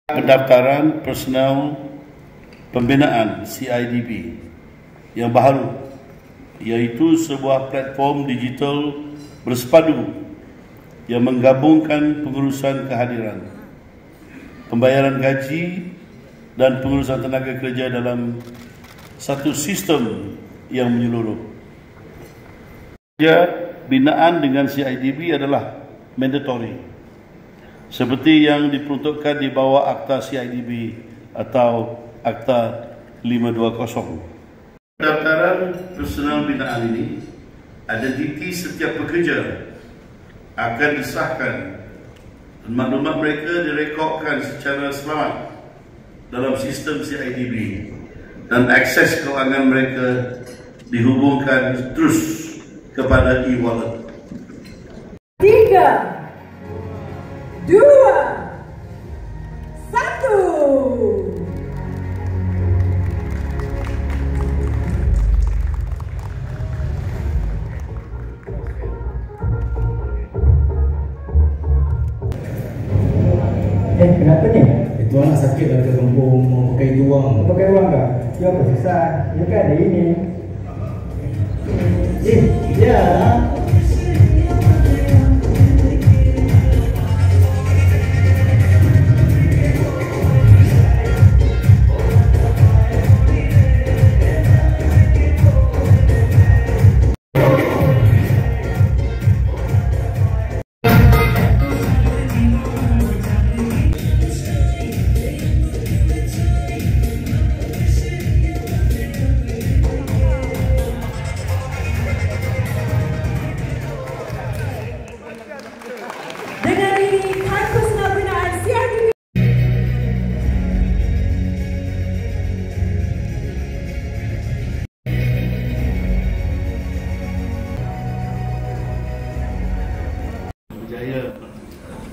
Pendaftaran personel pembinaan CIDB yang baru, iaitu sebuah platform digital bersepadu yang menggabungkan pengurusan kehadiran, pembayaran gaji dan pengurusan tenaga kerja dalam satu sistem yang menyeluruh. Binaan dengan CIDB adalah mandatory, seperti yang diperuntukkan di bawah Akta CIDB atau Akta 520. Pendaftaran personal binaan ini, identiti setiap pekerja akan disahkan dan maklumat mereka direkodkan secara selamat dalam sistem CIDB dan akses kewangan mereka dihubungkan terus kepada e-wallet. 3, 2, 1. Kenapa ni? Itu anak sakit dah ke kampung, mau pakai wang. Mau pakai wang tak? Ya apa susah? Ya kan ada ini. Ya.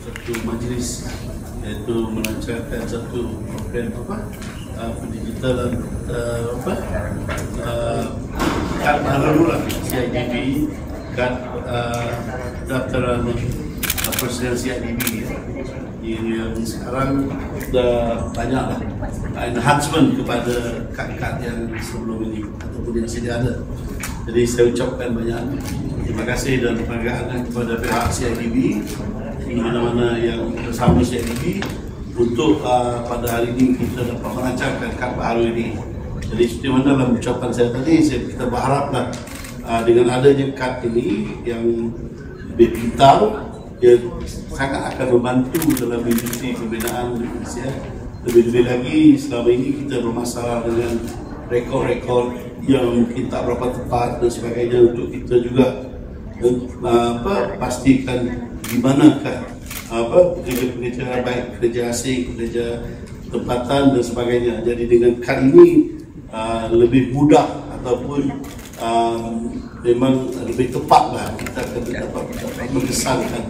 Satu majlis iaitu melancarkan satu program pendigitalan kad baru CIDB, kad daftaran personel CIDB yang sekarang dah banyak enhancement kepada kad-kad yang sebelum ini ataupun yang sedia ada. Jadi saya ucapkan banyak terima kasih dan penghargaan kepada pihak CIDB di mana-mana yang bersama CIDB untuk pada hari ini kita dapat melancarkan kad baru ini. Jadi seperti mana dalam ucapan saya tadi, kita berharaplah dengan adanya kad ini yang lebih pintar, ia sangat akan membantu dalam industri pembinaan di Malaysia. Lebih-lebih lagi selama ini kita bermasalah dengan rekod-rekod yang mungkin tak berapa tepat dan sebagainya, untuk kita juga pastikan di manakah pekerja-pekerja, baik pekerja asing, pekerja tempatan dan sebagainya. Jadi dengan kad ini lebih mudah ataupun memang lebih tepatlah kita akan dapat mengesankan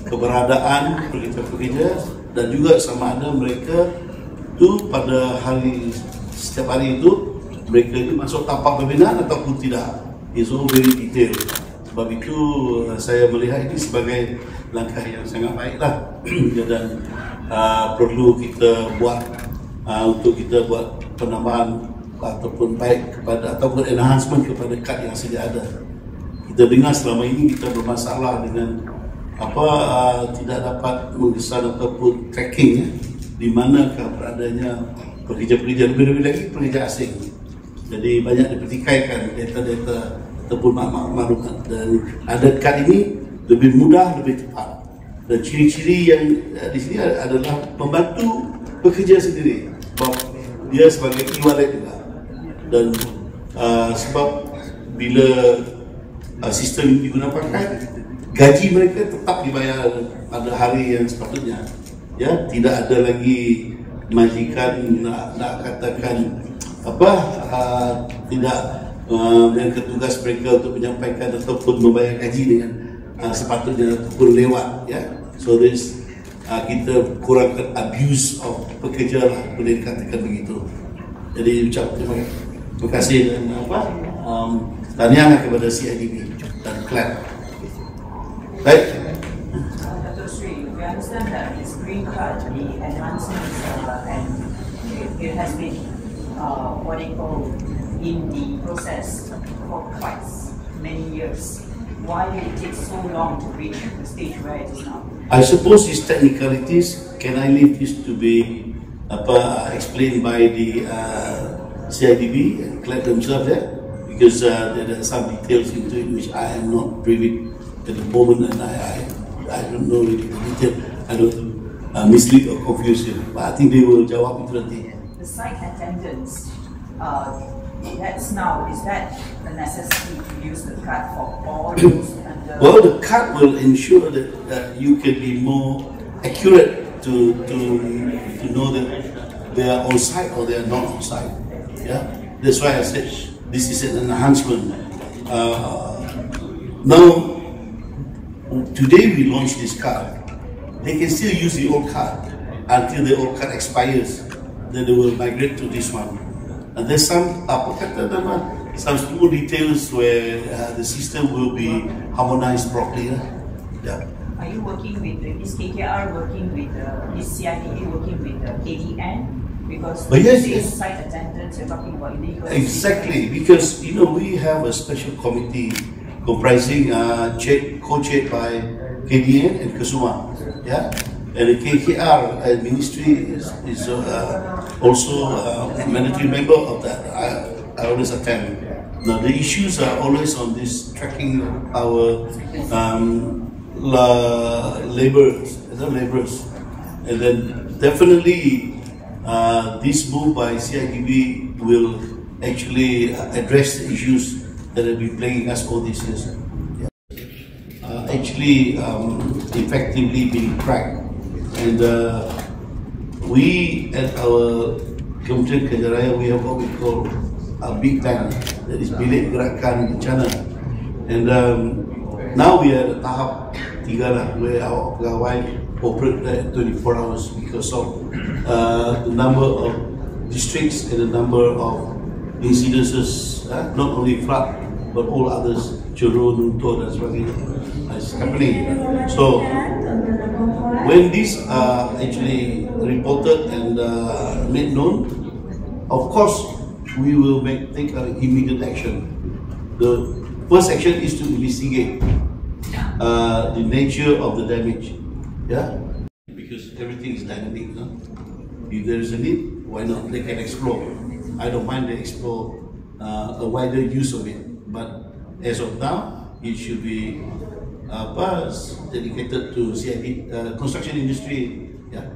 keberadaan pekerja-pekerja dan juga sama ada mereka tu pada hari setiap hari itu mereka ini masuk tapak pembinaan ataupun tidak. It's all very detailed. Sebab itu saya melihat ini sebagai langkah yang sangat baiklah dan perlu kita buat untuk kita buat penambahan ataupun baik kepada ataupun enhancement kepada kad yang sedia ada. Kita dengar selama ini kita bermasalah dengan tidak dapat mengesan ataupun tracking di manakah beradanya pekerja-pekerja, lebih-lebih lagi pekerja asing. Jadi banyak dipertikaikan data-data ataupun maklumat, dan ada kad ini lebih mudah, lebih tepat. Dan ciri-ciri yang di sini adalah membantu pekerja sendiri. Sebab dia sebagai e-wallet juga. Dan sebab bila sistem ini digunakan, gaji mereka tetap dibayar pada hari yang sepatutnya. Ya, tidak ada lagi majikan nak katakan tidak dengan tugas mereka untuk menyampaikan ataupun membayar gaji dengan sepatutnya ataupun lewat, ya. So this kita kurangkan abuse of pekerja lah, boleh dikatakan begitu. Jadi ucap terima kasih dan tahniah kepada CIDB dan CLAP. Baik. understand that this green card, the enhancements, and it has been what they call in the process for quite many years. Why did it take so long to reach the stage where it is now? I suppose these technicalities, can I leave this to be explained by the CIDB and collect themselves there? Because there are some details into it which I am not privy at the moment, and I don't know really the detail. I don't mislead or confuse you, but I think they will jawab itu nanti. The site attendants, is that a necessity to use the card for all those under? Well, the card will ensure that you can be more accurate to know that they are on site or they are not on site. Yeah, that's why I said this is an enhancement. Now, today we launched this card. They can still use the old card until the old card expires. Then they will migrate to this one. And there's some small details where the system will be harmonized properly. Yeah. Are you working with is KKR working with is CIDB working with KDN? Because yes. Site attendants, you're talking about illegal. Exactly, because we have a special committee comprising co-chaired by KDN and Kesuma. Yeah. And the KKR ministry is also a mandatory member of that. I always attend. Now the issues are always on this tracking our laborers, and then definitely this move by CIDB will actually address the issues that have been plaguing us all these years. Actually, effectively being cracked. And we at our Kementerian Kerja Raya, we have what we call a big bang, that is Bilik Gerakan Bencana. And now we are at tahap 3 lah, where our pegawai operate there 24 hours because of the number of districts and the number of incidences, not only flood but all others, Johor, Luntur dan sebagainya, is happening. So when these are actually reported and made known, of course we will take immediate action. The first action is to investigate the nature of the damage. Yeah, because everything is dynamic. No? If there is a need, why not? They can explore. I don't mind they explore a wider use of it. But as of now, it should be dedicated to CID construction industry. Yeah.